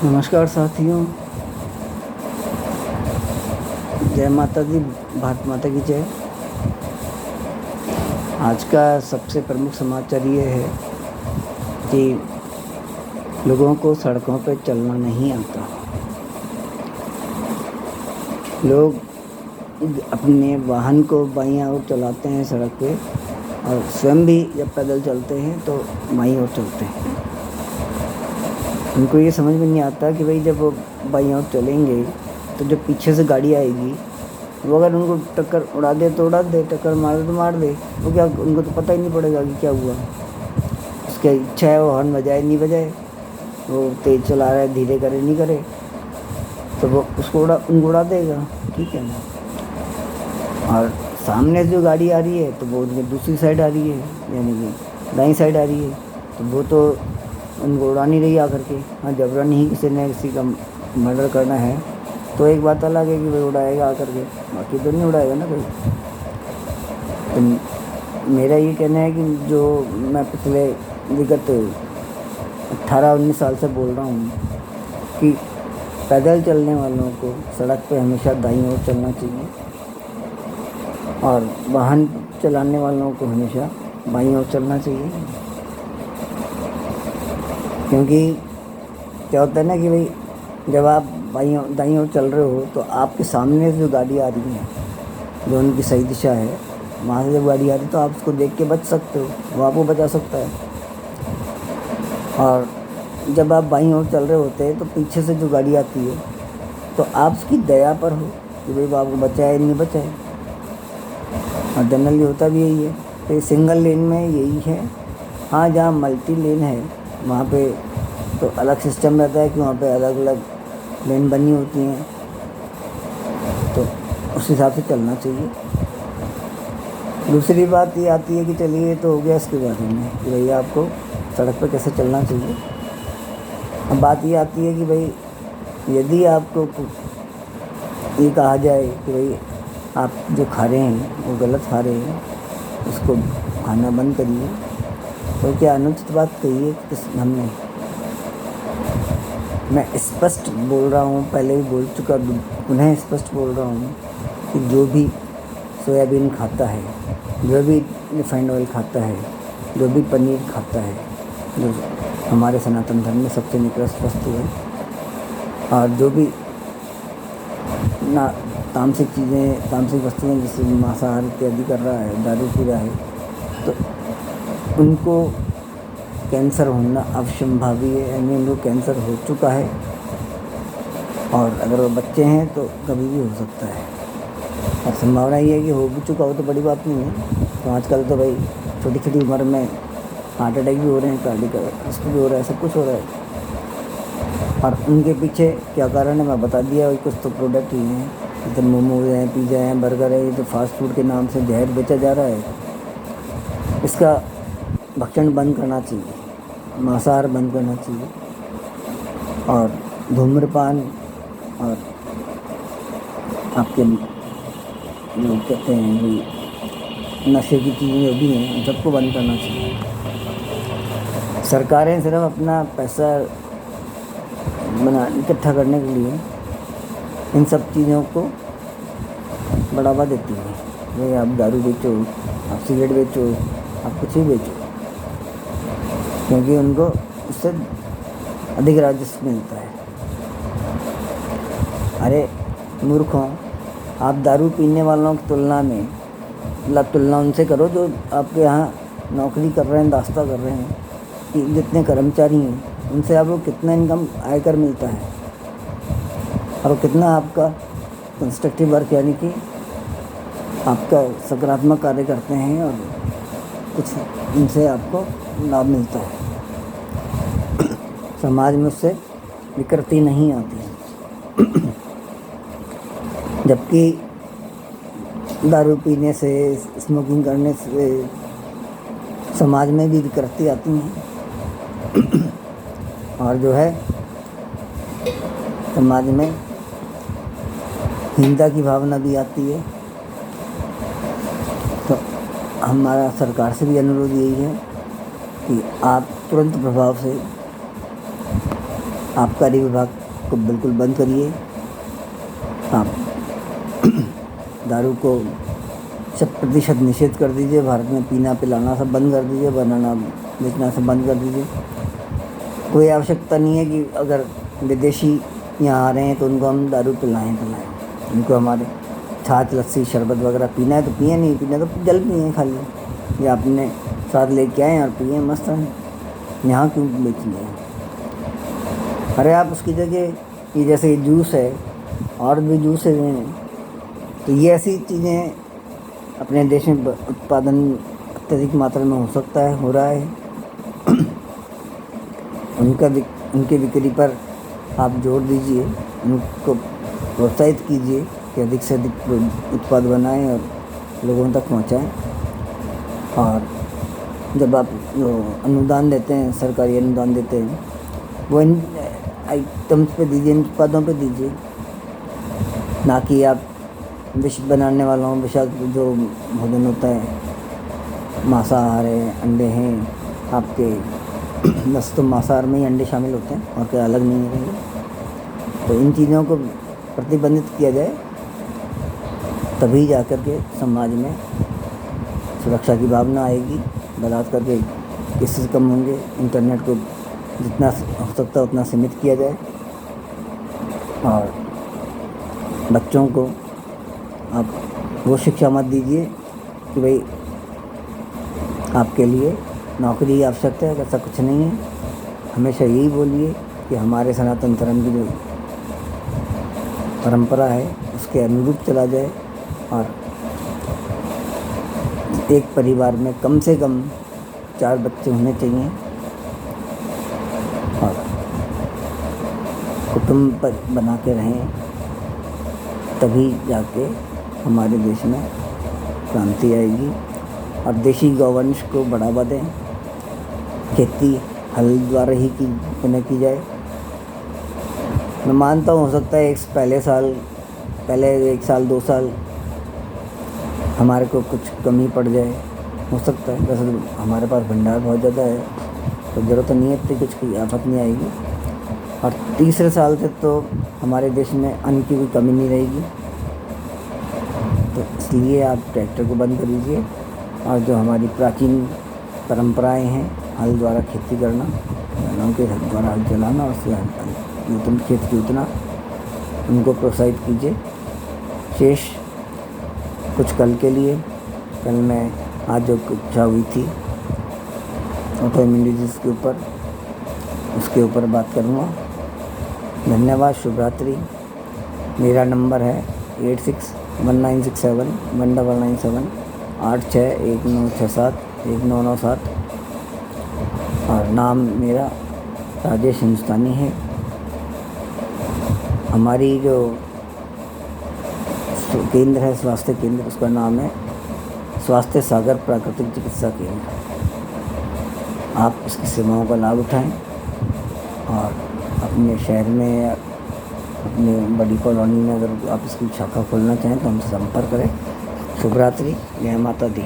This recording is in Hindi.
नमस्कार साथियों, जय माता दी, भारत माता की जय। आज का सबसे प्रमुख समाचार ये है कि लोगों को सड़कों पर चलना नहीं आता। लोग अपने वाहन को बाईं ओर चलाते हैं सड़क पे, और स्वयं भी जब पैदल चलते हैं तो बाईं ओर चलते हैं। उनको ये समझ में नहीं आता कि भाई जब वो बाईं ओर चलेंगे तो जब पीछे से गाड़ी आएगी वो अगर उनको टक्कर उड़ा दे तो उड़ा दे, टक्कर मार दे तो मार दे, वो क्या, उनको तो पता ही नहीं पड़ेगा कि क्या हुआ। उसकी इच्छा है वो हॉर्न बजाए नहीं बजाए, वो तेज़ चला रहा है धीरे करे नहीं करे, तो वो उनको उड़ा देगा, ठीक है ना। और सामने से जो गाड़ी आ रही है तो वो उनकी दूसरी साइड आ रही है, यानी कि दाईं साइड आ रही है, तो वो तो उनको उड़ा नहीं रही आकर के। हाँ, जबरन ही किसी ने किसी का मर्डर करना है तो एक बात अलग है कि भाई उड़ाएगा आकर के, बाकी तो नहीं उड़ाएगा ना कोई। तो मेरा ये कहना है कि जो मैं पिछले विगत 18-19 साल से बोल रहा हूँ कि पैदल चलने वालों को सड़क पे हमेशा दाईं ओर चलना चाहिए और वाहन चलाने वालों को हमेशा बाईं ओर चलना चाहिए। क्योंकि क्या होता है ना कि भाई जब आप दाईं ओर चल रहे हो तो आपके सामने से जो गाड़ी आ रही है, जो उनकी सही दिशा है, वहाँ से जब गाड़ी आ रही है तो आप उसको देख के बच सकते हो, वो आपको बचा सकता है। और जब आप बाईं ओर चल रहे होते हैं तो पीछे से जो गाड़ी आती है तो आप उसकी दया पर हो कि भाई वो आपको बचाए नहीं बचाए। और जनरली होता भी यही है। तो सिंगल लेन में यही है। हाँ, जहाँ मल्टी लेन है वहाँ पे तो अलग सिस्टम रहता है कि वहाँ पे अलग अलग लेन बनी होती हैं, तो उस हिसाब से चलना चाहिए। दूसरी बात ये आती है कि चलिए तो हो गया इसके बारे में कि भाई आपको सड़क पर कैसे चलना चाहिए। अब बात ये आती है कि भाई यदि आपको ये कहा जाए कि भाई आप जो खा रहे हैं वो गलत खा रहे हैं, उसको खाना बंद करिए, तो क्या अनुचित बात कही है हमने? मैं स्पष्ट बोल रहा हूँ, पहले भी बोल चुका, पुनः स्पष्ट बोल रहा हूँ कि जो भी सोयाबीन खाता है, जो भी रिफाइंड ऑयल खाता है, जो भी पनीर खाता है, जो हमारे सनातन धर्म में सबसे निकृष्ट वस्तु है, और जो भी ना तामसिक चीज़ें, तामसिक वस्तुएं जैसे मांसाहार इत्यादि कर रहा है, दारू पी रहा है, तो उनको कैंसर होना अवश्यंभावी है। यानी उनको कैंसर हो चुका है, और अगर वो बच्चे हैं तो कभी भी हो सकता है। और संभावना ये है कि हो भी चुका हो तो बड़ी बात नहीं है। तो आजकल तो भाई छोटी छोटी उम्र में हार्ट अटैक भी हो रहे हैं, कार्डियक अरेस्ट भी हो रहा है, सब कुछ हो रहा है। और उनके पीछे क्या कारण है मैं बता दिया। कुछ तो प्रोडक्ट ही हैं, जैसे मोमोज हैं, पिज़्ज़ा हैं, बर्गर है, ये तो फास्ट फूड के नाम से जहर बेचा जा रहा है। इसका भक्षण बंद करना चाहिए, मांसाहार बंद करना चाहिए, और धूम्रपान और आपके जो कहते हैं कि नशे की चीज़ें जो भी हैं उन सबको बंद करना चाहिए। सरकारें सिर्फ अपना पैसा इकट्ठा करने के लिए इन सब चीज़ों को बढ़ावा देती है। भाई आप दारू बेचो, आप सिगरेट बेचो, आप कुछ भी बेचो, क्योंकि उनको उससे अधिक राजस्व मिलता है। अरे मूर्खों, आप दारू पीने वालों की तुलना में तुलना उनसे करो जो आपके यहाँ नौकरी कर रहे हैं, दास्ता कर रहे हैं, कि जितने कर्मचारी हैं उनसे आपको कितना इनकम आयकर मिलता है, और कितना आपका कंस्ट्रक्टिव वर्क यानी कि आपका सकारात्मक कार्य करते हैं, और कुछ इनसे आपको लाभ मिलता है। समाज में उससे विकृति नहीं आती है। जबकि दारू पीने से, स्मोकिंग करने से समाज में भी विकृति आती हैं, और जो है समाज में हिंसा की भावना भी आती है। तो हमारा सरकार से भी अनुरोध यही है कि आप तुरंत प्रभाव से आबकारी विभाग को बिल्कुल बंद करिए। आप दारू को 100% निषेध कर दीजिए। भारत में पीना पिलाना सब बंद कर दीजिए, बनाना बेचना सब बंद कर दीजिए। कोई आवश्यकता नहीं है कि अगर विदेशी यहाँ आ रहे हैं तो उनको हम दारू पिलाएं। उनको हमारे छाछ लस्सी शरबत वगैरह पीना है तो पिए, नहीं पीना तो जल पिए खाली, या अपने साथ लेके आएँ और पिए, मस्त हैं। यहाँ क्यों बेचनी है? अरे आप उसकी जगह ये जैसे जूस है और भी जूस हैं, तो ये ऐसी चीज़ें अपने देश में उत्पादन अत्यधिक मात्रा में हो सकता है, हो रहा है। उनके बिक्री पर आप जोर दीजिए, उनको प्रोत्साहित कीजिए कि अधिक से अधिक उत्पाद बनाएं और लोगों तक पहुंचाएं। और जब आप जो अनुदान देते हैं, सरकारी अनुदान देते हैं, वो इन आइटम्स पे दीजिए, इन उत्पादों पे दीजिए, ना कि आप विष बनाने वालों विषाक्त जो भोजन होता है, मांसाहार है, अंडे हैं आपके, बस तो मांसाहार में ही अंडे शामिल होते हैं और क्या अलग नहीं है। तो इन चीज़ों को प्रतिबंधित किया जाए, तभी जाकर के समाज में सुरक्षा की भावना आएगी। बलात्कार के केसेस कम होंगे। इंटरनेट को जितना हो सकता है उतना सीमित किया जाए। और बच्चों को आप वो शिक्षा मत दीजिए कि भाई आपके लिए नौकरी आवश्यक है, ऐसा कुछ नहीं है। हमेशा यही बोलिए कि हमारे सनातन धर्म की जो परंपरा है उसके अनुरूप चला जाए, और एक परिवार में कम से कम 4 बच्चे होने चाहिए, और कुटुंब पर बना के रहें, तभी जाके हमारे देश में क्रांति आएगी। और देशी गौवंश को बढ़ावा दें, खेती हल द्वारा ही की जाए। मैं मानता हूँ हो सकता है पहले 1 साल 2 साल हमारे को कुछ कमी पड़ जाए, हो सकता है। वैसे तो हमारे पास भंडार बहुत ज़्यादा है, तो ज़रूरत नहीं है इतनी, कुछ की आफत नहीं आएगी। और तीसरे साल से तो हमारे देश में अन्न की कोई कमी नहीं रहेगी। तो इसलिए आप ट्रैक्टर को बंद कर दीजिए, और जो हमारी प्राचीन परंपराएं हैं, हल द्वारा खेती करना, बैलों के द्वारा हल चलाना, और उससे नूतन खेत जोतना, उनको प्रोत्साहित कीजिए। शेष कुछ कल के लिए, कल मैं आज जो कक्षा हुई थी ऑटोइम्यून डिजीज़ के ऊपर, उसके ऊपर बात करूँगा। धन्यवाद, शुभ रात्रि। मेरा नंबर है 8619671997 8619671997, और नाम मेरा राजेश हिंदुस्तानी है। हमारी जो केंद्र है, स्वास्थ्य केंद्र, उसका नाम है स्वास्थ्य सागर प्राकृतिक चिकित्सा केंद्र। आप इसकी सेवाओं का लाभ उठाएं, और अपने शहर में या अपने बड़ी कॉलोनी में अगर आप इसकी शाखा खोलना चाहें तो हमसे संपर्क करें। शुभ रात्रि। जय माता दी।